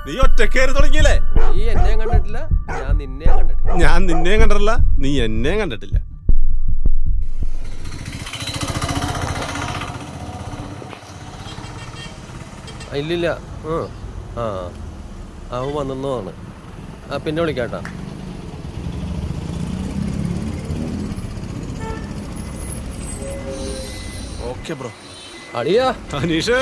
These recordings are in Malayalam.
നീ ഒറ്റക്കേറി തുടങ്ങിയല്ലേ? നീ എന്നെ കണ്ടിട്ടില്ല, ഞാൻ നിന്നെ കണ്ടിട്ടില്ല. ഞാൻ നിന്നെയും കണ്ടിട്ടില്ല, നീ എന്നെയും കണ്ടിട്ടില്ല. ഇല്ലില്ല. ആ അവൻ വന്നെന്നാണ്. പിന്നെ വിളിക്കാട്ടാ. Okay bro. അടിയാ അനീഷേ,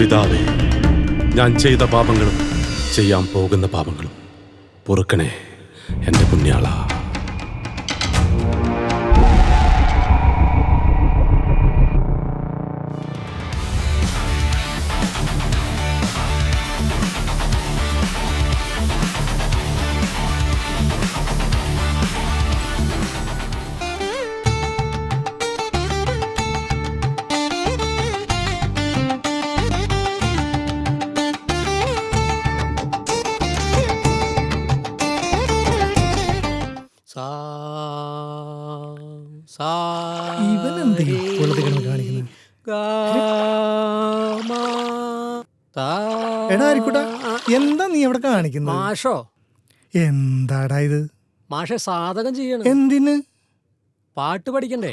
പിതാവേ, ഞാൻ ചെയ്ത പാപങ്ങളും ചെയ്യാൻ പോകുന്ന പാപങ്ങളും പൊറുക്കണേ എൻ്റെ പുണ്യാള. എന്താ നീ എവിടെ കാണിക്കുന്നത്? മാഷോ? എന്താടാ ഇത്? മാഷെ സാധകം ചെയ്യണം. എന്തിന്? പാട്ട് പഠിക്കണ്ടേ?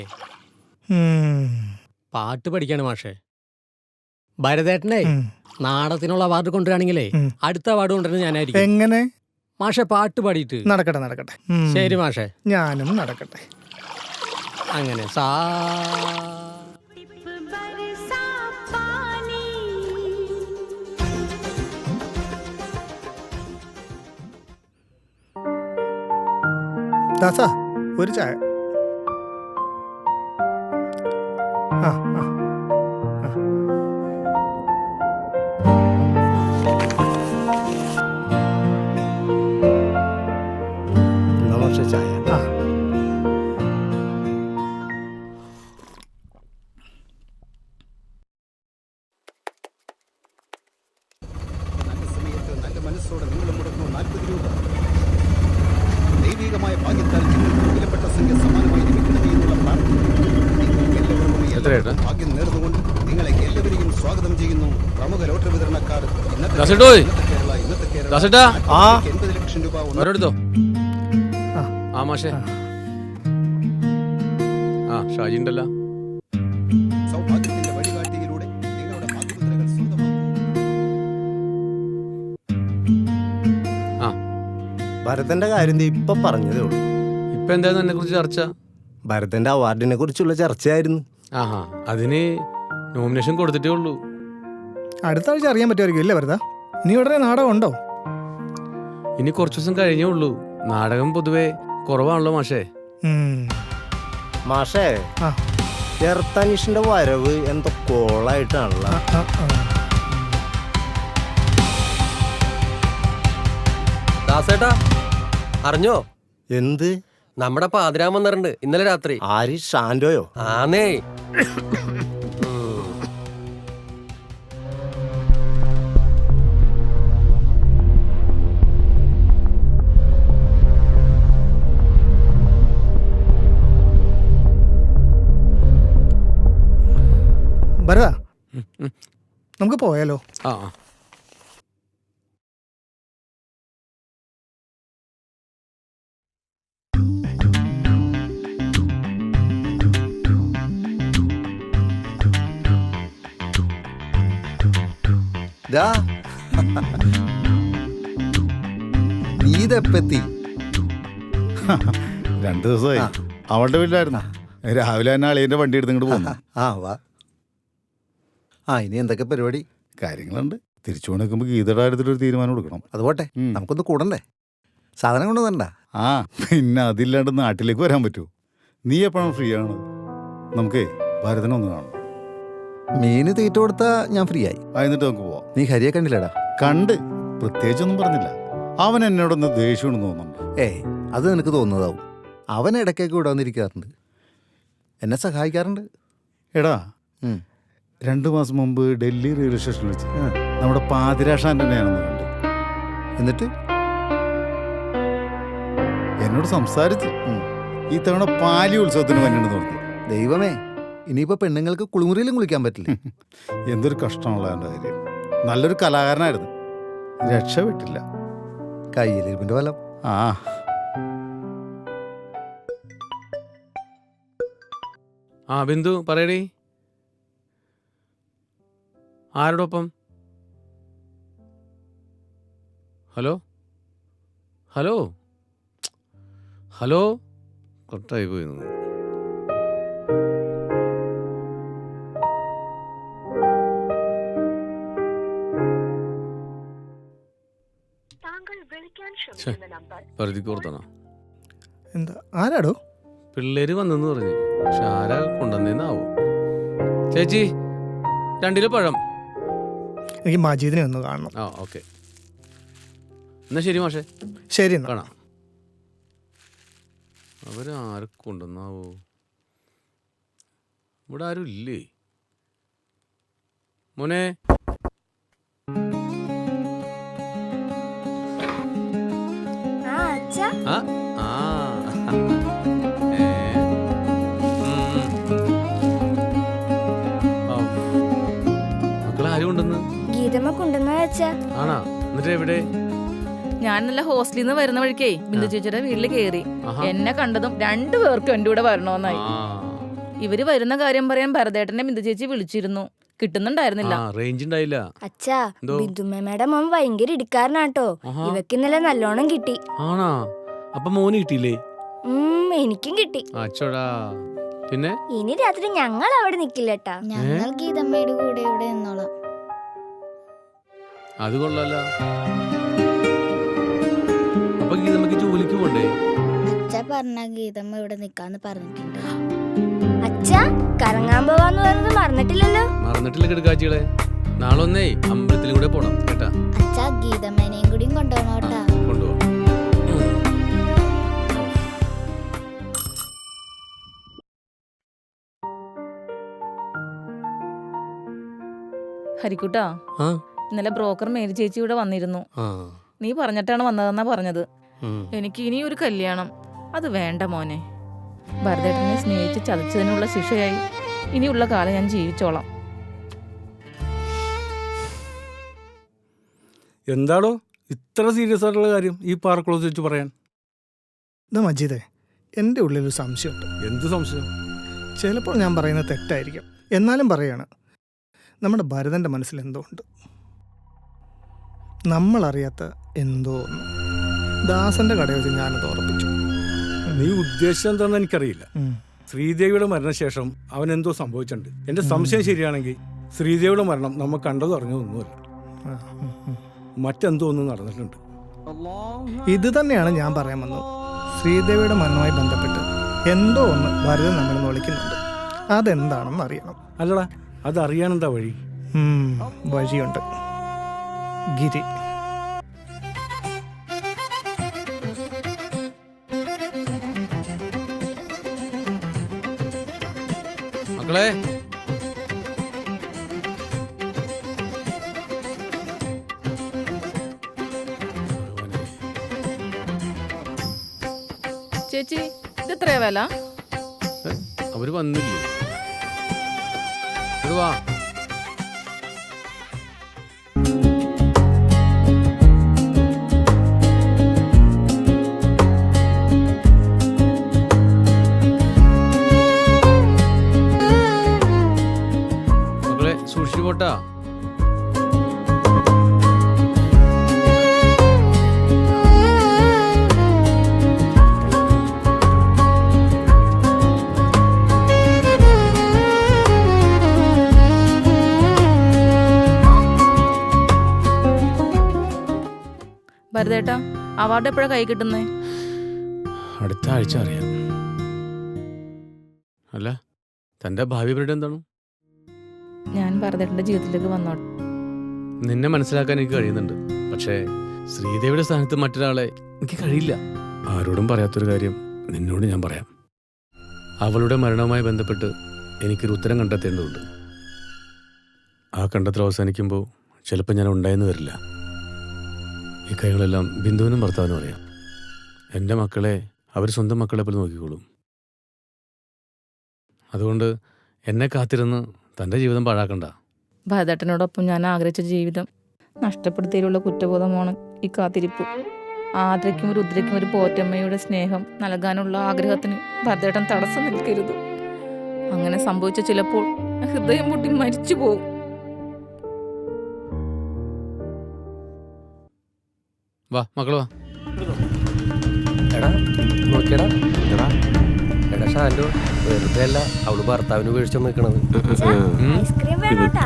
പാട്ട് പഠിക്കാണ് മാഷെ. ഭരതേട്ടനെ നാടകത്തിനുള്ള അവാർഡ് കൊണ്ടുവരാണെങ്കിലേ അടുത്ത അവാർഡ് കൊണ്ടുവരുന്നത് ഞാനായിരിക്കും. എങ്ങനെ? മാഷെ പാട്ട് പാടിയിട്ട്. നടക്കട്ടെ നടക്കട്ടെ. ശരി മാഷെ, ഞാനും നടക്കട്ടെ. അങ്ങനെ ദാസാ, ഒരു ചായ. ആ ആ ചായ. ആ നല്ല മനസ്സോടെ നിങ്ങൾ മുടങ്ങുന്നു 40 രൂപ. ദൈവികമായ ഭാഗ്യത്താൽ നിങ്ങൾക്ക് വിലപ്പെട്ട സംഖ്യ സമാനമായി ലഭിക്കണമേ എന്നുള്ള പ്രാർത്ഥന ഭാഗ്യം നേർന്നുകൊണ്ട് നിങ്ങളെ എല്ലാവരെയും സ്വാഗതം ചെയ്യുന്നു. പ്രമുഖ ലോട്ടറി വിതരണക്കാർ ഇന്നത്തെ കേരള 80 ലക്ഷം രൂപ. ആ മാഷേ, ഷാജി ഉണ്ടല്ലോ. സൗഭാഗ്യത്തിന്റെ വഴികാട്ടിയിലൂടെ നിങ്ങളുടെ ഭാഗ്യമുദ്രകൾ സ്വന്തമാക്കൂ. ഭരതന്റെ കാര്യം ഇപ്പൊ പറഞ്ഞതേ ഉള്ളൂ. ഇപ്പൊ എന്തായിരുന്നു എന്നെ കുറിച്ച് ചർച്ച? ഭരതന്റെ അവാർഡിനെ കുറിച്ചുള്ള ചർച്ചയായിരുന്നു. ആഹാ, അതിന് നോമിനേഷൻ കൊടുത്തിട്ടേ ഉള്ളൂ. അടുത്ത ആഴ്ച അറിയാൻ പറ്റുമായിരിക്കും അല്ലേ ഭരത? ഇനി ഉടനെ നാടകം ഉണ്ടോ? ഇനി കുറച്ചു ദിവസം കഴിഞ്ഞേ ഉള്ളൂ. നാടകം പൊതുവെ കുറവാണല്ലോ മാഷേ. മാഷേ, എർത്തനീഷിന്റെ വരവ് എന്തോ കോളായിട്ടാണല്ലോ. ദാസേട്ടാ, അറിഞ്ഞോ? എന്ത്? നമ്മുടെ പാതിരാൻ വന്നിട്ടുണ്ട് ഇന്നലെ രാത്രി. ആര്? ഷാൻഡോയോ? ആന്നേ. ഭരത, നമുക്ക് പോയാലോ? ആ നീ ഇതെപ്പത്തി? 2 ദിവസമായി. അവളുടെ വീട്ടിലായിരുന്നു. രാവിലെ തന്നെ അളിയന്റെ വണ്ടി എടുത്ത് ഇങ്ങോട്ട് പോകുന്നു. വാ. ഇനി എന്തൊക്കെ പരിപാടി? കാര്യങ്ങളുണ്ട്. തിരിച്ചു കൊണ്ടുവെക്കുമ്പോൾ ഗീതയുടെ കാര്യത്തിലൊരു തീരുമാനം കൊടുക്കണം. അതുപോട്ടെ, നമുക്കൊന്ന് കൂടണ്ടേ? സാധനം കൊണ്ടുവരണ്ട? പിന്നെ അതില്ലാണ്ട് നാട്ടിലേക്ക് വരാൻ പറ്റുമോ? നീ എപ്പോഴാണ് ഫ്രീ ആണ്? നമുക്കേ ഭരതനൊന്ന് കാണണം. മീന് തീറ്റ കൊടുത്താ ഞാൻ ഫ്രീ ആയി. എന്നിട്ട് നമുക്ക് പോവാം. നീ ഹരിയെ കണ്ടില്ലടാ? കണ്ട്, പ്രത്യേകിച്ചൊന്നും പറഞ്ഞില്ല. അവൻ എന്നോടൊന്ന് ദേഷ്യമെന്ന് തോന്നുന്നുണ്ട്. ഏയ് അത് നിനക്ക് തോന്നുന്നതാവും. അവൻ ഇടയ്ക്കൊക്കെ ഇവിടെ വന്നിരിക്കാറുണ്ട്, എന്നെ സഹായിക്കാറുണ്ട്. എടാ, ഉം. 2 മാസം മുമ്പ് ഡൽഹി റെയിൽവേ സ്റ്റേഷനിൽ വെച്ച് നമ്മുടെ പാതിരാഷാൻ്റെ ഞാനൊന്ന് കണ്ടു. എന്നിട്ട് എന്നോട് സംസാരിച്ച് ഈ തവണ പാലി ഉത്സവത്തിന് വന്നിട്ട് തോന്നി. ദൈവമേ, ഇനിയിപ്പോൾ പെണ്ണുങ്ങൾക്ക് കുളിമുറിയിലും കുളിക്കാൻ പറ്റില്ല. എന്തൊരു കഷ്ടമുള്ള എൻ്റെ കാര്യം. നല്ലൊരു കലാകാരനായിരുന്നു, രക്ഷപ്പെട്ടില്ല. കയ്യിലിരിപ്പിൻ്റെ ഫലം. ആ ആ ബിന്ദു പറയടി. ആരോടൊപ്പം? ഹലോ ഹലോ ഹലോ കട്ടായി പോയി. പരിധിക്കോർത്താണോ? എന്താ ആരാടോ? പിള്ളേര് വന്നെന്ന് പറഞ്ഞു. പക്ഷെ ആരാ കൊണ്ടുവന്നേന്നാവോ? ചേച്ചി 2 കിലോ പഴം. എനിക്ക് മജീദിനെ ഒന്ന് കാണണം. ആ ഓക്കെ, എന്നാ ശരി മാഷേ, ശരി എന്നാ. കാണാം. അവരാരെ കൊണ്ടുവന്നാവോ? ഇവിടെ ആരും ഇല്ലേ? മോനെ, ആ ആ മക്കളാരും ഉണ്ടെന്ന് ഗീതമ്മ കൊണ്ടുവന്ന വെച്ചാ ആണാ? എന്നിട്ട് എവിടെ? ഞാൻ നല്ല ഹോസ്റ്റലിൽ നിന്ന് വരുന്ന വഴിക്കേ ബിന്ദു ചേച്ചിയുടെ വീട്ടിൽ കയറി. എന്നെ കണ്ടതും 2 പേർക്കും എന്റെ കൂടെ വരണോന്നായി. ഇവര് വരുന്ന കാര്യം പറയാൻ ഭരതേട്ടനെ ബിന്ദു ചേച്ചി വിളിച്ചിരുന്നു, കിട്ടുന്നുണ്ടായിരുന്നില്ല. റേഞ്ച് ഉണ്ടായില്ല. അച്ഛാ, ബിന്ദുമ്മയുടെ മോൻ ഭയങ്കര ഇടിക്കാരനാട്ടോ. ഇവക്ക് ഇന്നലെ നല്ലോണം കിട്ടി. ആണാ? അപ്പൊ മോന് കിട്ടിയില്ലേ? എനിക്കും കിട്ടി. അച്ചോടാ. പിന്നെ ഇനി രാത്രി ഞങ്ങൾ അവിടെ നിക്കില്ലട്ടാ. ഞങ്ങൾ ഗീതമ്മയുടെ കൂടെ ഇവിടെ നിന്നോളാം. അത് കൊള്ളാല. അപ്പൊ ഗീതമ്മക്ക് ജോലിക്ക് പോണ്ടേ? അച്ഛ പറഞ്ഞ ഗീതമ്മ ഇവിടെ നിക്കാന്ന് പറഞ്ഞിട്ടുണ്ട്. അച്ഛാ, കറങ്ങാൻ പോവാന്ന് പറയുന്നത് മറന്നിട്ടില്ലല്ലോ? മറന്നിട്ടില്ല കിടക്കാച്ചികളെ. നാളെ ഒന്നേ അമ്പലത്തിലും കൂടെ പോണം കേട്ടാ. അച്ഛാ, ഗീതമ്മേനെയും കൂടിയും കൊണ്ടുപോകണോട്ടാ. കൊണ്ടുപോവാ. ഹരിക്കുട്ടാ, ഇന്നലെ ബ്രോക്കർ മേരി ചേച്ചി ഇവിടെ വന്നിരുന്നു. നീ പറഞ്ഞിട്ടാണ് വന്നതെന്നാ പറഞ്ഞത്. എനിക്ക് ഇനി ഒരു കല്യാണം അത് വേണ്ട മോനെ. ഭരതേട്ടനെ സ്നേഹിച്ച് ചതച്ചതിനുള്ള ശിക്ഷയായി ഇനിയുള്ള കാലം ഞാൻ ജീവിച്ചോളാം. എന്താടോ ഇത്ര സീരിയസ് ആയിട്ടുള്ള കാര്യം ഈ പാർക്ലോസ് വെച്ച് പറയാൻ? ഇതാ മജീദേ, എൻ്റെ ഉള്ളിലൊരു സംശയമുണ്ട്. എന്ത് സംശയം? ചിലപ്പോൾ ഞാൻ പറയുന്നത് തെറ്റായിരിക്കും, എന്നാലും പറയാണ്. നമ്മുടെ ഭരതൻ്റെ മനസ്സിൽ എന്തോ ഉണ്ട്, നമ്മളറിയാത്ത എന്തോ ഒന്ന്. ദാസന്റെ കടയിൽ വെച്ച് ഞാനത് ഉറപ്പിച്ചു. നീ ഉദ്ദേശിച്ചത് എന്താണെന്ന് എനിക്കറിയില്ല. ശ്രീദേവിയുടെ മരണശേഷം അവൻ എന്തോ സംഭവിച്ചിട്ടുണ്ട്. എന്റെ സംശയം ശരിയാണെങ്കിൽ ശ്രീദേവിയുടെ മരണം നമ്മൾ കണ്ടതോ അറിഞ്ഞതൊന്നുമല്ല, മറ്റെന്തോ ഒന്നും നടന്നിട്ടുണ്ട്. ഇത് തന്നെയാണ് ഞാൻ പറയാൻ വന്നത്. ശ്രീദേവിയുടെ മരണവുമായി ബന്ധപ്പെട്ട് എന്തോ ഒന്ന് ഭരതൻ നമ്മൾ വിളിക്കുന്നുണ്ട്. അതെന്താണെന്ന് അറിയണം. അല്ലടാ, അതറിയാനെന്താ വഴി? വഴിയുണ്ട്. ഗിരി, മക്കളെ, ചേച്ചി, ഇത് എത്രയാ വില? അവര് വന്നില്ലേ? ഇത് വാ. മക്കളെ സൂക്ഷിച്ചു പോട്ടാ. ഭരതേട്ടാ, അവാർഡ് എപ്പോഴാ കൈ കിട്ടുന്നേ? അടുത്ത ആഴ്ച അറിയാം. അല്ല, തന്റെ ഭാവി പരിപാടി എന്താണ്? ഞാൻ ഭരതേട്ടന്റെ ജീവിതത്തിലേക്ക് വന്നോട്ടെ. നിന്നെ മനസ്സിലാക്കാൻ എനിക്ക് കഴിയുന്നുണ്ട്. പക്ഷേ ശ്രീദേവിയുടെ സ്ഥാനത്ത് മറ്റൊരാളെ എനിക്ക് കഴിയില്ല. ആരോടും പറയാത്തൊരു കാര്യം നിന്നോട് ഞാൻ പറയാം. അവളുടെ മരണവുമായി ബന്ധപ്പെട്ട് എനിക്കൊരു ഉത്തരം കണ്ടെത്തേണ്ടതുണ്ട്. ആ കണ്ടെത്തൽ അവസാനിക്കുമ്പോൾ ചിലപ്പോൾ ഞാൻ ഉണ്ടായെന്ന് വരില്ല. ഈ കാര്യങ്ങളെല്ലാം ബിന്ദുവിനും ഭർത്താവിനും അറിയാം. എൻ്റെ മക്കളെ അവർ സ്വന്തം മക്കളെ പോലെ നോക്കിക്കോളും. അതുകൊണ്ട് എന്നെ കാത്തിരുന്ന് തൻ്റെ ജീവിതം പാഴാക്കണ്ട. ഭരതേട്ടനോടൊപ്പം ഞാൻ ആഗ്രഹിച്ച ജീവിതം നഷ്ടപ്പെടുത്തിയതിലുള്ള കുറ്റബോധമാണ് ഈ കാത്തിരിപ്പ്. ആദ്രയ്ക്കും രുദ്രയ്ക്കും ഒരു പോറ്റമ്മയുടെ സ്നേഹം നൽകാനുള്ള ആഗ്രഹത്തിന് ഭരതേട്ടൻ തടസ്സം നിൽക്കരുത്. അങ്ങനെ സംഭവിച്ച ചിലപ്പോൾ ഹൃദയം പൊട്ടി മരിച്ചു പോകും. വാ മക്കള് വാ. എടാ നോക്കിയടാ. എടാ ഷാൻഡു, വെറുതെ അല്ല അവള് ഭർത്താവിന് വീഴ്ച നിൽക്കണത്. ഐസ്ക്രീം വേണോട്ടാ?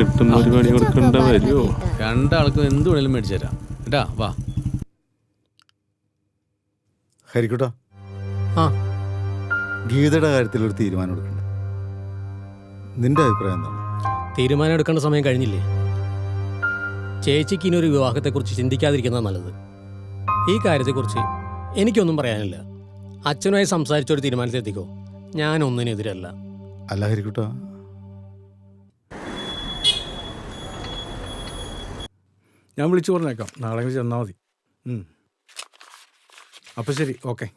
രണ്ടാൾക്കും എന്ത് വേണേലും മേടിച്ചു തരാം. കേട്ടാ വാ. ഹരിക്കുട്ടാ, ആ. ഗീതയുടെ കാര്യത്തിൽ ഒരു തീരുമാനം എടുക്കണ്ട. നിന്റെ അഭിപ്രായം എന്താണ്? തീരുമാനം എടുക്കേണ്ട സമയം കഴിഞ്ഞില്ലേ? ചേച്ചിക്ക് ഇനി ഒരു വിവാഹത്തെക്കുറിച്ച് ചിന്തിക്കാതിരിക്കുന്നതാണ് നല്ലത്. ഈ കാര്യത്തെക്കുറിച്ച് എനിക്കൊന്നും പറയാനില്ല. അച്ഛനുമായി സംസാരിച്ചൊരു തീരുമാനത്തിലെത്തിക്കോ. ഞാനൊന്നിനെതിരല്ല. അല്ല ഹരിക്കുട്ടാ, ഞാൻ വിളിച്ചു പറഞ്ഞേക്കാം, നാളെ ചെന്നാൽ മതി. അപ്പം ശരി, ഓക്കെ.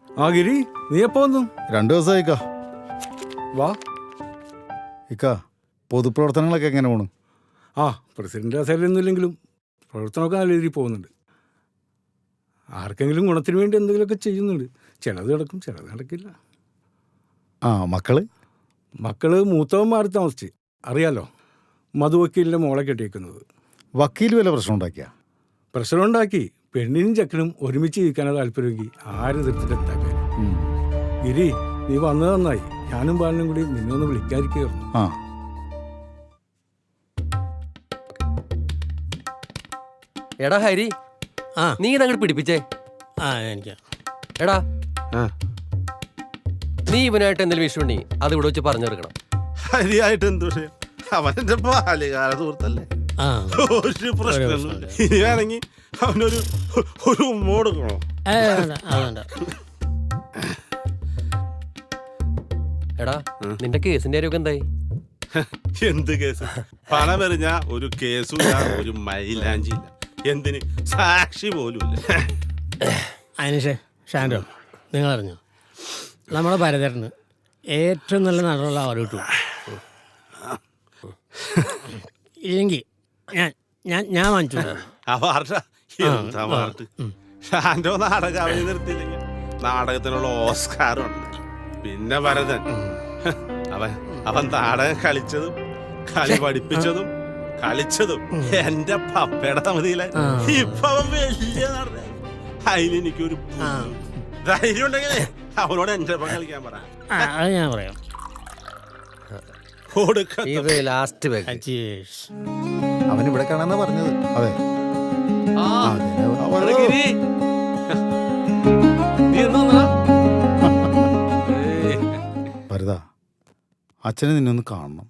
ആ ഗിരി, നീ എപ്പോ വന്നു? 2 ദിവസമായിക്കാ. വാ. ഇക്കാ, പൊതുപ്രവർത്തനങ്ങളൊക്കെ എങ്ങനെ പോണു? ആ, പ്രസിഡന്റ് അസൈലൊന്നും ഇല്ലെങ്കിലും പ്രവർത്തനമൊക്കെ നല്ല രീതിയിൽ പോകുന്നുണ്ട്. ആർക്കെങ്കിലും ഗുണത്തിന് വേണ്ടി എന്തെങ്കിലുമൊക്കെ ചെയ്യുന്നുണ്ട്. ചിലത് നടക്കും, ചിലത് നടക്കില്ല. ആ, മക്കള് മൂത്തവൻ മാറി താമസിച്ച്, അറിയാലോ, മധുവക്കീലിൻ്റെ മോളെ കെട്ടിയേക്കുന്നത്. വക്കീൽ വല്ല പ്രശ്നം ഉണ്ടാക്കിയ? പ്രശ്നമുണ്ടാക്കി. പെണ്ണിനും ചെക്കനും ഒരുമിച്ച് ജീവിക്കാനുള്ള താല്പര്യമെങ്കിൽ ആരും തീർത്തിട്ടെത്താക്കാൻ. ഗിരി, നീ വന്നത് നന്നായി. ഞാനും ബാലനും കൂടി നിന്നെ ഒന്ന് വിളിക്കാതിരിക്കുകയായിരുന്നു. ആ, എടാ ഹരി, ആ. നീ ഇതങ്ങോട്ട് പിടിപ്പിച്ചേ. എനിക്ക് എടാ, ആ. നീ ഇവനായിട്ട് എന്തെങ്കിലും വിഷയം ഉണ്ടെങ്കിൽ അത് ഇവിടെ വെച്ച് പറഞ്ഞു കൊടുക്കണം. ഹരിയായിട്ട് എന്ത് വിഷയം? അവനെന്റെ ബാല്യകാല സുഹൃത്തല്ലേ, ഒരു പ്രശ്നമൊന്നുമില്ല. ഇനി വേണമെങ്കിൽ അവനൊരു ഉമ്മ കൊടുക്കണോ? എടാ, നിന്റെ കേസിന്റെ കാര്യമൊക്കെ എന്തായി? എന്ത് കേസ്? പണം എറിഞ്ഞ ഒരു കേസുമില്ല, ഒരു മൈലാഞ്ചില്ല, എന്തിന് സാക്ഷി പോലും ഇല്ല. അതിന് ഷാൻഡോ, നിങ്ങളറിഞ്ഞോ, നമ്മുടെ ഭരതേട്ടന് ഏറ്റവും നല്ല നടനുള്ള അവാർഡ് കിട്ടും. ഇല്ലെങ്കിൽ ഞാൻ വാങ്ങിച്ചു. അവാർഡാ? എന്താ അവാർഡ്? ഷാൻഡോ നാടകം അവന് നിർത്തിയില്ലെങ്കിൽ നാടകത്തിനുള്ള ഓസ്കാറുണ്ട്. പിന്നെ ഭരതൻ, അവൻ നാടകം കളിച്ചതും കളി പഠിപ്പിച്ചതും കളിച്ചതും എന്റെ പപ്പയുടെ സമിതിയിലെ. ഇപ്പൊ അവൻ വലിയ നടന. അതിലെനിക്കൊരു ധൈര്യം ഉണ്ടെങ്കിലേ അവനോട് എന്റെ ഒപ്പം കളിക്കാൻ പറ. അത് ഞാൻ പറയാം. ഇത് ലാസ്റ്റ് അവൻ ഇവിടെ കാണാന്നാ പറഞ്ഞത്. അതെ. ഭരത, അച്ഛനെ നിന്നൊന്ന് കാണണം.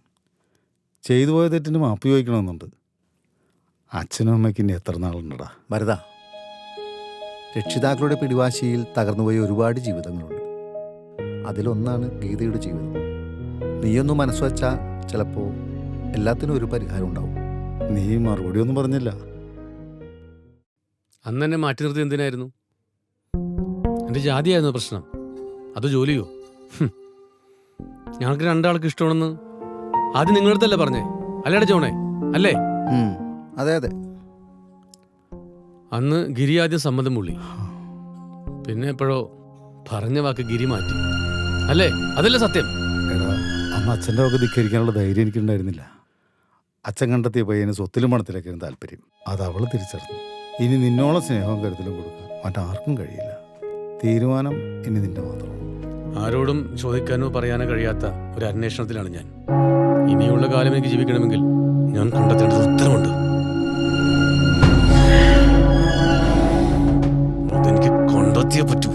ചെയ്തു പോയ തെറ്റിന് മാപ്പ് ചോദിക്കണമെന്നുണ്ട്. അച്ഛനും അമ്മയ്ക്ക് ഇനി എത്ര നാളുണ്ടടാ? ഭരത, രക്ഷിതാക്കളുടെ പിടിവാശിയിൽ തകർന്നുപോയ ഒരുപാട് ജീവിതങ്ങളുണ്ട്. അതിലൊന്നാണ് ഗീതയുടെ ജീവിതം. നീയൊന്ന് മനസ്സ് വച്ചാൽ ചിലപ്പോൾ എല്ലാത്തിനും ഒരു പരിഹാരം ഉണ്ടാവും. നീ മറുപടി ഒന്നും പറഞ്ഞില്ല. അന്ന് എന്നെ മാറ്റി നിർത്തി എന്തിനായിരുന്നു? എൻ്റെ ജാതിയായിരുന്നു പ്രശ്നം, അത് ജോലിയോ? ഞങ്ങൾക്ക് രണ്ടാൾക്ക് ഇഷ്ടമാണെന്ന് ആദ്യം നിങ്ങളുടെ അടുത്തല്ലേ പറഞ്ഞേ? അല്ലേടെ ജോണേ, അല്ലേ? അതെ അതെ. അന്ന് ഗിരി ആദ്യം സമ്മതം പുള്ളി, പിന്നെ എപ്പോഴോ പറഞ്ഞ വാക്ക് ഗിരി മാറ്റി, അല്ലേ? അതല്ലേ സത്യം? എടാ, അന്ന് അച്ഛൻ്റെ ഒക്കെ ധിക്കരിക്കാനുള്ള ധൈര്യം എനിക്കുണ്ടായിരുന്നില്ല. അച്ഛൻ കണ്ടെത്തിയ പയ്യന് സ്വത്തിലും പണത്തിലേക്കായിരുന്നു താല്പര്യം. അത് അവൾ തിരിച്ചറിഞ്ഞു. ഇനി നിന്നോളം സ്നേഹവും കരുതലും കൊടുക്കാൻ മറ്റാർക്കും കഴിയില്ല. തീരുമാനം ഇനി നിന്റെ മാത്രം. ആരോടും ചോദിക്കാനോ പറയാനോ കഴിയാത്ത ഒരു അന്വേഷണത്തിലാണ് ഞാൻ. ഇനിയുള്ള കാലം എനിക്ക് ജീവിക്കണമെങ്കിൽ ഞാൻ കണ്ടെത്തേണ്ടത് ഉത്തരവുണ്ട്. അതെനിക്ക് കണ്ടെത്തിയേ പറ്റൂ.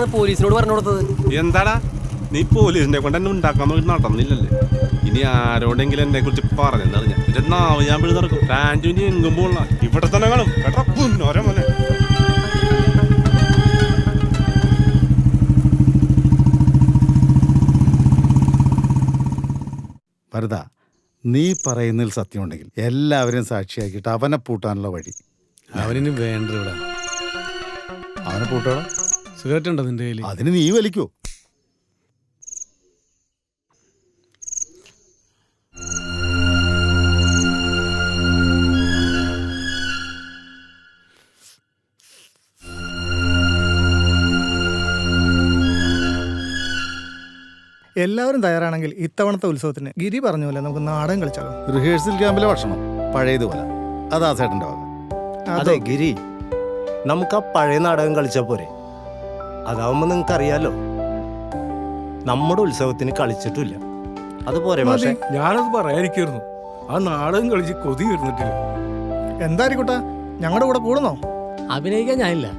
അതുകൊണ്ടാണ് പോലീസിനോട് പറഞ്ഞു കൊടുത്തത്. എന്താടാ നീ പോലീസിനെ കൊണ്ട് എന്നെ ഉണ്ടാക്കാൻ നോക്കി നടന്നില്ലല്ലേ? ഇനി ആരോടെങ്കിലും എന്നെ കുറിച്ച് പറഞ്ഞെന്നറിഞ്ഞ എന്റെ നാവ് ഞാൻ പിടി നടക്കും. ടാൻറ്റുവിന് എങ്കും പോള ഇവിടെ തന്നെ കാണും കേട്ടോ. പുന്നോരെ മോനെ ഭരത, നീ പറയുന്നതിൽ സത്യമുണ്ടെങ്കിൽ എല്ലാവരെയും സാക്ഷിയാക്കിയിട്ട് അവനെ പൂട്ടാനുള്ള വഴി. അവനിന് വേണ്ട ഇവിടെ. അവനെ പൂട്ടണം. സിഗരറ്റ് ഉണ്ടോ നിന്റെ കയ്യിൽ? അതിന് നീ വലിക്കോ? എല്ലാവരും തയ്യാറാണെങ്കിൽ ഇത്തവണത്തെ ഉത്സവത്തിന് ഗിരി പറഞ്ഞ പോലെ നമുക്ക് നാടകം കളിച്ചാലോ? റിഹേഴ്സൽ ക്യാമ്പിലെ ഭക്ഷണം പഴയതുപോലെ. അതാ ചേട്ടൻ്റെ വക. അതെ ഗിരി, നമുക്ക് ആ പഴയ നാടകം കളിച്ചാൽ പോരെ? അതാവുമ്പോ നിങ്ങൾക്ക് അറിയാലോ, നമ്മുടെ ഉത്സവത്തിന് കളിച്ചിട്ടില്ല. അതുപോലെ പക്ഷേ ഞാനത് പറയാതിരിക്കായിരുന്നു. ആ നാടകം കളിച്ച് കൊതി വരുന്നിട്ടില്ല. എന്തായിരിക്കട്ടെ, ഞങ്ങളുടെ കൂടെ കൂടുന്നോ? അഭിനയിക്കാൻ ഞാനില്ല,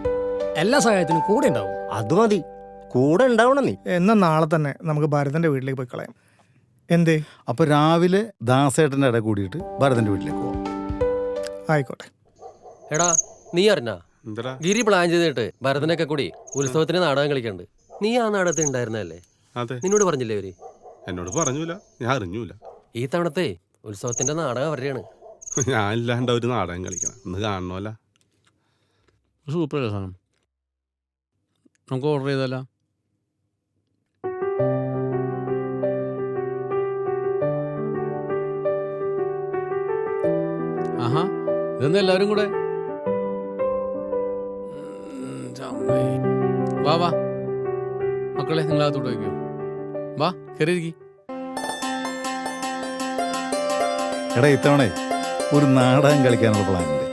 എല്ലാ സഹായത്തിനും കൂടെ ഉണ്ടാവും. അത് മതി, കൂടെ ഉണ്ടാവണം നീ. എന്നാൽ നാളെ തന്നെ നമുക്ക് ഭരതന്റെ വീട്ടിലേക്ക് പോയി കളയാം. എന്തേ? അപ്പൊ രാവിലെ ദാസേട്ടൻ്റെ ഇടയിൽ കൂടിയിട്ട് ഭരതൻ്റെ വീട്ടിലേക്ക് പോവാം. ആയിക്കോട്ടെ. എടാ നീ അറിഞ്ഞാ എന്താ ഗിരി പ്ലാൻ ചെയ്തിട്ട് ഭരതനൊക്കെ കൂടി ഉത്സവത്തിന് നാടകം കളിക്കണ്ട്. നീ ആ നാടകത്തിൽ ഉണ്ടായിരുന്നല്ലേ? അതെ, നിന്നോട് പറഞ്ഞില്ലേ അവര്? എന്നോട് പറഞ്ഞൂല, ഞാൻ അറിഞ്ഞൂല. ഈ തവണത്തെ ഉത്സവത്തിന്റെ നാടകം അവരുടെയാണ്. ഞാൻ ഇല്ലാണ്ട് ഒരു നാടകം കളിക്കണം, ഒന്ന് കാണണമല്ല. സൂപ്പർ സാധനം. നമുക്ക് ഓർഡർ ചെയ്താലോ? ആഹാ, ഇതെന്താ എല്ലാവരും കൂടെ? വാ വാ മക്കളെ, നിങ്ങളകത്തോട്ട് വയ്ക്കൂ. വാ കയറിയിരിക്കും. എടാ, ഇത്തവണ ഒരു നാടകം കളിക്കാനുള്ള പ്ലാൻ ഉണ്ട്.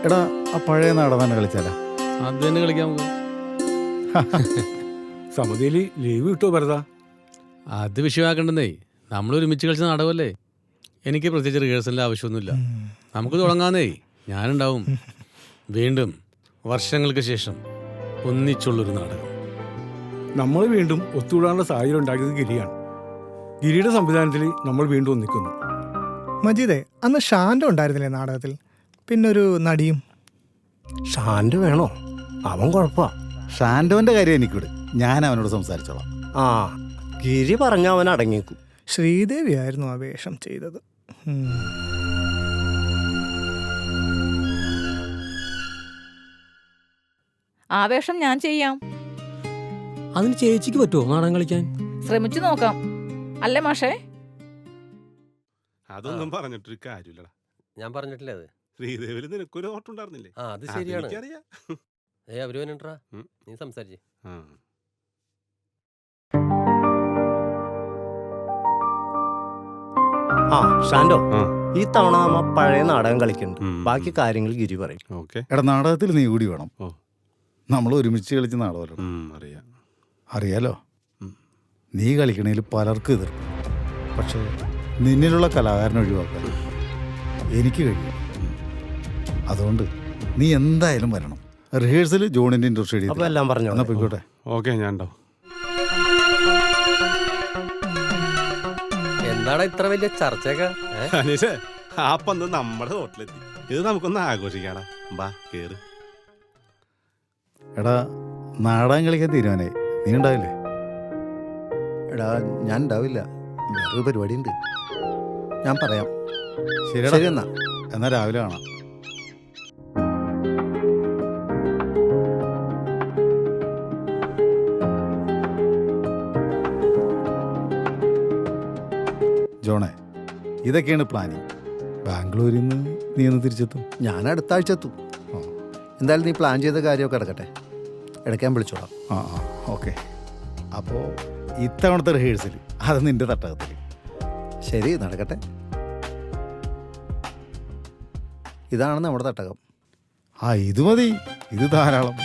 എടാ, ആ പഴയ നാടകം തന്നെ കളിച്ചാലാ? അത് തന്നെ കളിക്കാം നമുക്ക്. സമിതിയില് ലീവ് കിട്ടുമോ ഭരത? അത് വിഷയമാക്കണ്ടെന്നേ, നമ്മൾ ഒരുമിച്ച് കളിച്ച നാടകമല്ലേ. എനിക്ക് പ്രത്യേകിച്ച് റിഹേഴ്സലിൻ്റെ ആവശ്യമൊന്നുമില്ല. നമുക്ക് തുടങ്ങാന്നേ. ഞാനുണ്ടാവും. വീണ്ടും വർഷങ്ങൾക്ക് ശേഷം ഒന്നിച്ചുള്ളൊരു നാടകം. നമ്മൾ വീണ്ടും ഒത്തുകൂടാനുള്ള സാഹചര്യം ഉണ്ടാക്കിയത് ഗിരിയാണ്. ഗിരിയുടെ സംവിധാനത്തിൽ നമ്മൾ വീണ്ടും ഒന്നിക്കുന്നു. മജീദേ, അന്ന് ഷാൻഡോ ഉണ്ടായിരുന്നില്ലേ നാടകത്തിൽ? പിന്നൊരു നടിയും. ഷാൻഡ് വേണോ? അവൻ കുഴപ്പാ. ഷാൻഡോന്റെ കാര്യം എനിക്കിവിടെ, ഞാൻ അവനോട് സംസാരിച്ചോളാം. ആ, ഗിരി പറഞ്ഞ അവൻ അടങ്ങിയേക്കും. ശ്രീദേവി ആയിരുന്നു ആ വേഷം ചെയ്തത്. ആ വേഷം ഞാൻ ചെയ്യാം. അതിന് ചേച്ചിക്ക് പറ്റുമോ നാടകം കളിക്കാൻ? ശ്രമിച്ചു നോക്കാം, അല്ലേ മാഷേ? അതൊന്നും പറഞ്ഞിട്ടൊരു കാര്യമില്ലടാ. ഞാൻ പറഞ്ഞിട്ടില്ലേ അത്? ശ്രീദേവിൽ നിനക്കൊരു ഓട്ടുണ്ടായിരുന്നില്ലേ? ആ, അത് ശരിയാണ്. എനിക്കറിയാം. അവര് വേണ്ടാ, നീ സംസാരിച്ചേ. ആ ഷാൻഡോ, ഈ തവണ നമ്മ പഴയ നാടകം കളിക്കുന്നുണ്ട്. ബാക്കി കാര്യങ്ങൾ ഗിരി പറയും. എടാ, നാടകത്തിൽ നീ കൂടി വേണം. നമ്മൾ ഒരുമിച്ച് കളിച്ച നാടകമല്ലോ. അറിയാലോ, നീ കളിക്കണേൽ പലർക്കും എതിർക്കും. പക്ഷേ നിന്നിലുള്ള കലാകാരനെ ഒഴിവാക്കാൻ എനിക്ക് കഴിയും. അതുകൊണ്ട് നീ എന്തായാലും വരണം. റിഹേഴ്സൽ ജോണിന്റെ ഇൻട്രസ്റ്റ് അപ്പൊ എല്ലാം പറഞ്ഞു. എന്നാ പോയിക്കോട്ടെ. ഓക്കെ, ഞാൻ ഉണ്ടാവും. എന്താണ് ഇത്ര വലിയ ചർച്ചയൊക്കെ? അനീഷേ, ആ പന്ത് നമ്മുടെ ഹോട്ടലെത്തി. ഇത് നമുക്കൊന്ന് ആഘോഷിക്കാടാ. ബാ കേറ്. എടാ, നാടകം കളിക്കാൻ തീരുമാനമായി. നീ ഉണ്ടാവില്ലേ? എടാ, ഞാൻ ഉണ്ടാവില്ല, വേറൊരു പരിപാടി ഉണ്ട്. ഞാൻ പറയാം. ശരി എന്നാ രാവിലെ കാണാം. ജോണേ, ഇതൊക്കെയാണ് പ്ലാനിങ്. ബാംഗ്ലൂരിൽ നിന്ന് നീ ഒന്ന് തിരിച്ചെത്തും. ഞാൻ അടുത്ത ആഴ്ച എത്തും. എന്തായാലും നീ പ്ലാൻ ചെയ്ത കാര്യമൊക്കെ കിടക്കട്ടെ, ഇടയ്ക്ക് ഞാൻ വിളിച്ചോളാം. ഓക്കെ. അപ്പോൾ ഇത്തവണത്തെ റിഹേഴ്സൽ അത് നിന്റെ തട്ടകത്തിൽ. ശരി, നടക്കട്ടെ. ഇതാണ് നമ്മുടെ തട്ടകം. ഇത് മതി, ഇത് ധാരാളം.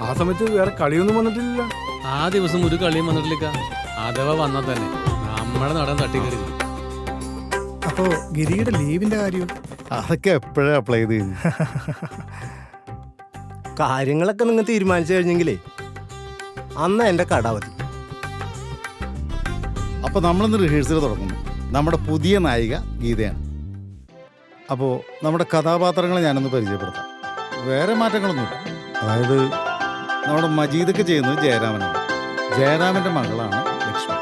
ആ സമയത്ത് വേറെ കളിയൊന്നും വന്നിട്ടില്ല. ആ ദിവസം ഒരു കളിയും വന്നിട്ടില്ല. അഥവാ വന്നാൽ തന്നെ നമ്മുടെ നടൻ തട്ടിക്കറി. അപ്പോ ഗിരിയുടെ ലീവിന്റെ കാര്യം അതൊക്കെ എപ്പോഴാ അപ്ലൈ ചെയ്ത് കാര്യങ്ങളൊക്കെ നിങ്ങൾ തീരുമാനിച്ചു കഴിഞ്ഞെങ്കിലേ അന്ന് എൻ്റെ കടാവധി. അപ്പോൾ നമ്മളിന്ന് റിഹേഴ്സൽ തുടങ്ങുന്നു. നമ്മുടെ പുതിയ നായിക ഗീതയാണ്. അപ്പോൾ നമ്മുടെ കഥാപാത്രങ്ങളെ ഞാനൊന്ന് പരിചയപ്പെടുത്താം. വേറെ മാറ്റങ്ങളൊന്നുമില്ല. അതായത് നമ്മുടെ മജീദൊക്കെ ചെയ്യുന്നത് ജയരാമനാണ്. ജയരാമൻ്റെ മകളാണ് ലക്ഷ്മി.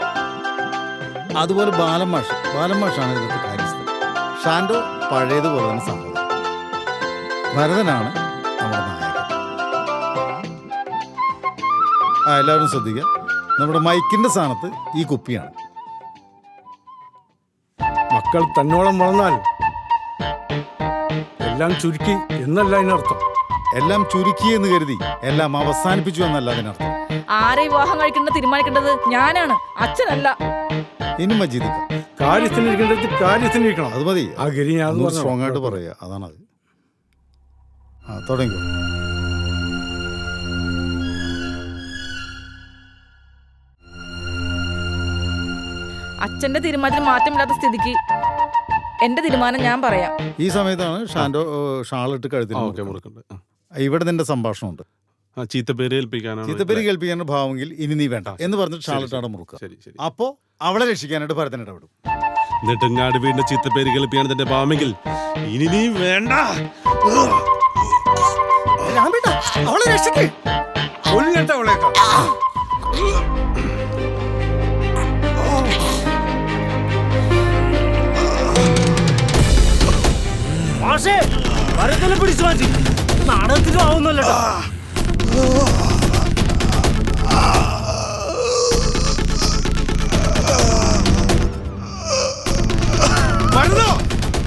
അതുപോലെ ബാലൻ മാഷാണ് ഇതിനകത്ത് കാര്യസ്ഥൻ. ഷാൻഡോ പഴയതുപോലെ തന്നെ സമ്മതം. ഭരതനാണ് നമ്മുടെ നായകൻ. എല്ലാവരും ശ്രദ്ധിക്കുക, നമ്മുടെ മൈക്കിൻ്റെ സ്ഥാനത്ത് ഈ കുപ്പിയാണ്. മക്കൾ തന്നോളം വളർന്നാൽ എല്ലാം ചുരുക്കി എന്നല്ല അതിനർത്ഥം. എല്ലാം ചുരുക്കി എന്ന് കരുതി എല്ലാം അവസാനിപ്പിച്ചു എന്നല്ല അതിനർത്ഥം. ആരെ വിവാഹം കഴിക്കേണ്ടത് തീരുമാനിക്കേണ്ടത് ഞാനാണ്, അച്ഛനല്ല. ഇനി മജീദിക്ക കാര്യസ്ഥനിരിക്കേണ്ടത് കാര്യസ്ഥനിരിക്കണം. അത് മതി. ആ ഗിരി ഞാൻ സ്ട്രോങ് ആയിട്ട് പറയുക, അതാണത്. തുടങ്ങിക്കോ. അച്ഛന്റെ തീരുമാനത്തിൽ മാറ്റമില്ലാത്ത സ്ഥിതിക്ക് എന്റെ തീരുമാനം ഞാൻ പറയാം. ഈ സമയത്താണ് ഷാൻഡോ ഷാളിട്ട് കഴുത്തിൽ ഇവിടെ നിന്റെ സംഭാഷണമുണ്ട്. ചീത്തപ്പേര് ഏൽപ്പിക്കാനാണ്. ചീത്തപ്പേര് കേൾപ്പിക്കാനുള്ള ഭാവമെങ്കിൽ ഇനി നീ വേണ്ട എന്ന് പറഞ്ഞിട്ട് ഷാളിട്ടാണ് മുറുക്കുക. അപ്പോ അവളെ രക്ഷിക്കാനായിട്ട് ഭരതൻ ഇടപെടും. നെടുങ്ങാട് വീടിന്റെ ചീത്തപ്പേര് കേൾപ്പിക്കാൻ തന്റെ ഭാവമെങ്കിൽ ഇനി നീ വേണ്ട. അവളെ രക്ഷിക്കേ. പിടിച്ചു മാറ്റി നാടകത്തിലും ആവുന്നല്ലോ.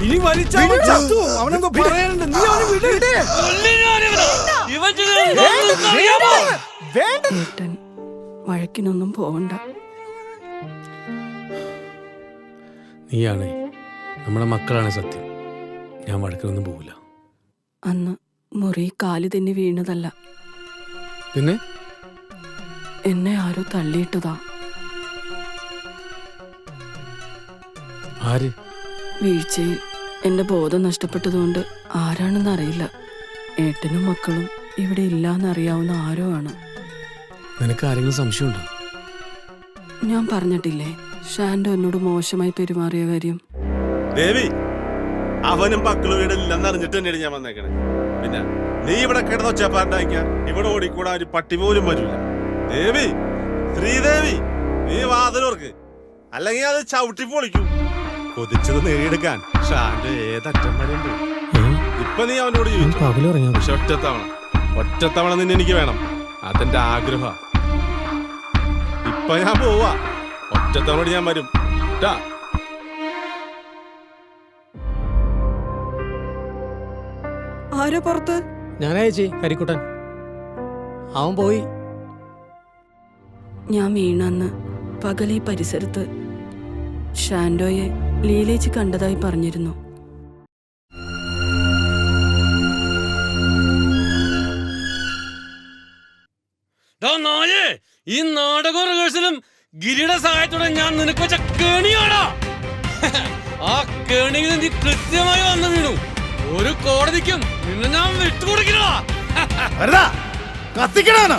ഇനി അവനെന്തോ പറയാനുണ്ട്. നീ അവനെ വിട്. വഴക്കിനൊന്നും പോവണ്ട. നീയാണേ നമ്മുടെ മക്കളാണ് സത്യം. ഞാൻ വഴക്കിനൊന്നും പോവില്ല. അന്ന് മുറി കാല് തന്നെ വീണതല്ല, പിന്നെ എന്നെ ആരോ തള്ളിയിട്ടതാ. ആര്? വീഴ്ചയിൽ എന്റെ ബോധം നഷ്ടപ്പെട്ടതുകൊണ്ട് ആരാണെന്ന് അറിയില്ല. ഏട്ടനും മക്കളും ഇവിടെ ഇല്ലാന്നറിയാവുന്ന ആരോ ആണ്. നിനക്ക് ആരെങ്കിലും സംശയമുണ്ടോ? ഞാൻ പറഞ്ഞിട്ടില്ലേ ഷാൻഡോ എന്നോട് മോശമായി പെരുമാറിയ കാര്യം? ദേവി, അവനും മക്കളും ഇവിടെ ഇല്ലെന്ന് അറിഞ്ഞിട്ട് തന്നെയാണ് ഞാൻ വന്നേക്കണേ. പിന്നെ നീ ഇവിടെ കിടന്നോ ചേപ്പാണ്ടായിക്ക. ഇവിടെ ഓടിക്കൂടാ ഒരു പട്ടി പോലും വരില്ല. ദേവി, ശ്രീദേവി, നീ വാതിലോർക്ക്, അല്ലെങ്കിൽ അത് ചവിട്ടി പൊളിക്കും. കൊതിച്ചത് നേടിയെടുക്കാൻ ഷാന്റെ ഏതറ്റം വരെയും പോയി. ഇപ്പൊ നീ അവനോട് ചോദിച്ചു, പക്ഷെ ഒറ്റത്തവണ നിന്നെ എനിക്ക് വേണം. അതെന്റെ ആഗ്രഹ. ഇപ്പൊ ഞാൻ പോവാ. ഒറ്റത്തവണോട് ഞാൻ വരും. ആരോ പുറത്ത്? ഞാനാ ചേച്ചി, കരിക്കുട്ടൻ. അവൻ പോയി. ഞാൻ വീണന്ന് പകൽ ഈ പരിസരത്ത് ഷാൻഡോയെ ലീലേച്ചി കണ്ടതായി പറഞ്ഞിരുന്നു. ഈ നാടക റിഹേഴ്സലും ഗിരിയുടെ സഹായത്തോടെ ഞാൻ നിനക്ക് വെച്ച കെണിയാടാ. ആ കെണിയിൽ നീ കൃത്യമായി വന്നു വീണു. ഒരു കോടതിക്കും നിന്നെ ഞാൻ വിട്ടുകൊടുക്കില്ല. കത്തിക്കണോ?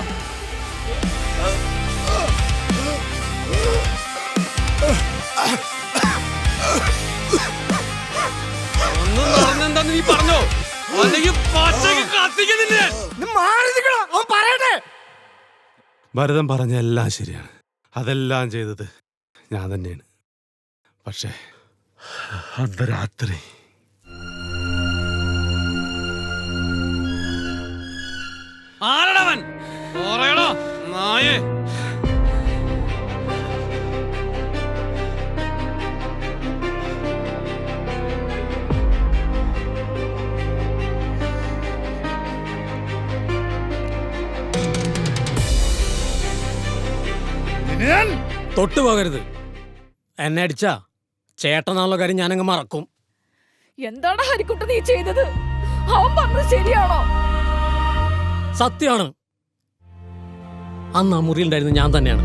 ഒന്നും നടന്നെന്താന്ന് നീ പറഞ്ഞോ, അല്ലെങ്കിൽ പച്ചയ്ക്ക് കത്തിക്കുന്നില്ലേ? ഭരതൻ പറഞ്ഞ എല്ലാം ശരിയാണ്. അതെല്ലാം ചെയ്തത് ഞാൻ തന്നെയാണ്. പക്ഷേ അന്ന് രാത്രി ആരടവൻ? പറയടാ നായേ. തൊട്ടു പോകരുത്. എന്നെ അടിച്ചാ ചേട്ടനാണുള്ള കാര്യം ഞാനങ്ങ് മറക്കും. എന്താണ് ഹരിക്കുട്ട നീ ചെയ്തത്? അവൻ പറഞ്ഞത് ശരിയാണോ? സത്യമാണ്. അന്ന് ആ മുറിയിലുണ്ടായിരുന്ന ഞാൻ തന്നെയാണ്.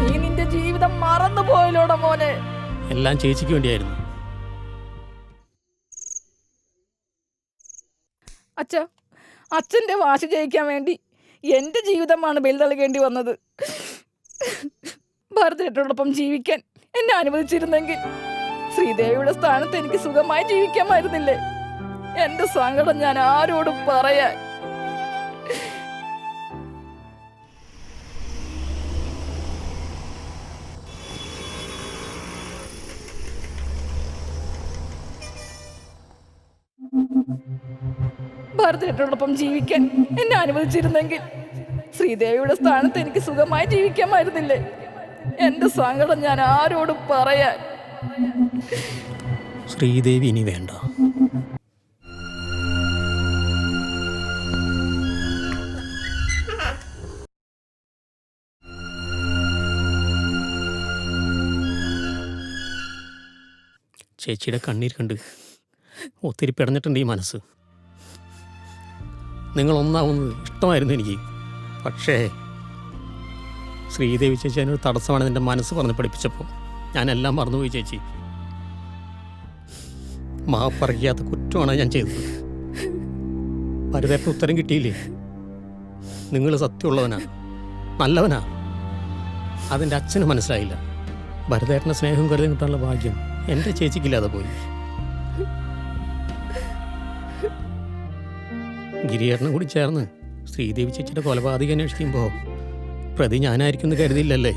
നീ നിന്റെ ജീവിതം മറന്നു പോയല്ലോടാ മോനെ. എല്ലാം ചേച്ചിക്ക് വേണ്ടിയായിരുന്നു. അച്ഛന്റെ വാശി ജയിക്കാൻ വേണ്ടി എന്റെ ജീവിതമാണ് ബലിതളിക്കേണ്ടി വന്നത്. ഭരതേട്ടനോടൊപ്പം ജീവിക്കാൻ എന്നെ അനുവദിച്ചിരുന്നെങ്കിൽ ശ്രീദേവിയുടെ സ്ഥാനത്ത് എനിക്ക് സുഖമായി ജീവിക്കാമായിരുന്നില്ലേ? എന്റെ സങ്കടം ഞാൻ ആരോടും പറയാൻ. ഭരതേട്ടനോടൊപ്പം ജീവിക്കാൻ എന്നെ അനുവദിച്ചിരുന്നെങ്കിൽ ശ്രീദേവിയുടെ സ്ഥാനത്ത് എനിക്ക് സുഖമായി ജീവിക്കാമായിരുന്നില്ലേ? എന്റെ സങ്കടം ഞാൻ ആരോടും പറയാൻ. ശ്രീദേവി ഇനി വേണ്ട. ചേച്ചിയുടെ കണ്ണീർ കണ്ട് ഒത്തിരി പിടഞ്ഞിട്ടുണ്ട് ഈ മനസ്സ്. നിങ്ങളൊന്നാവുന്നത് ഇഷ്ടമായിരുന്നു എനിക്ക്. പക്ഷേ ശ്രീദേവി ചേച്ചി അതിനൊരു തടസ്സമാണ് എൻ്റെ മനസ്സ് പറഞ്ഞ് പഠിപ്പിച്ചപ്പോൾ ഞാനെല്ലാം മറന്നുപോയി ചേച്ചി. മാപ്പറിയാത്ത കുറ്റമാണ് ഞാൻ ചെയ്തത്. ഭരതേട്ടന് ഉത്തരം കിട്ടിയില്ലേ? നിങ്ങൾ സത്യമുള്ളവനാ, നല്ലവനാ. അതെൻ്റെ അച്ഛന് മനസ്സിലായില്ല. ഭരതേട്ടൻ്റെ സ്നേഹം കരുതി കിട്ടാനുള്ള ഭാഗ്യം എൻ്റെ ചേച്ചിക്കില്ലാതെ പോയി. ഗിരിയേട്ടനും കൂടി ചേർന്ന് ശ്രീദേവി ചേച്ചിയുടെ കൊലപാതകം അന്വേഷിക്കുമ്പോൾ പ്രതി ഞാനായിരിക്കുമെന്ന് കരുതിയില്ലല്ലേ?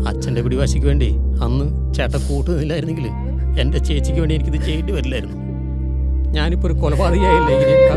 അച്ഛൻ്റെ പിടിവാശിക്ക് വേണ്ടി അന്ന് ചേട്ടൻ കൂട്ടുന്നില്ലായിരുന്നെങ്കിൽ എൻ്റെ ചേച്ചിക്ക് വേണ്ടി എനിക്കിത് ചെയ്യേണ്ടി വരില്ലായിരുന്നു. ഞാനിപ്പോൾ ഒരു കൊലപാതകയായില്ലേ ഗിരിയേട്ട?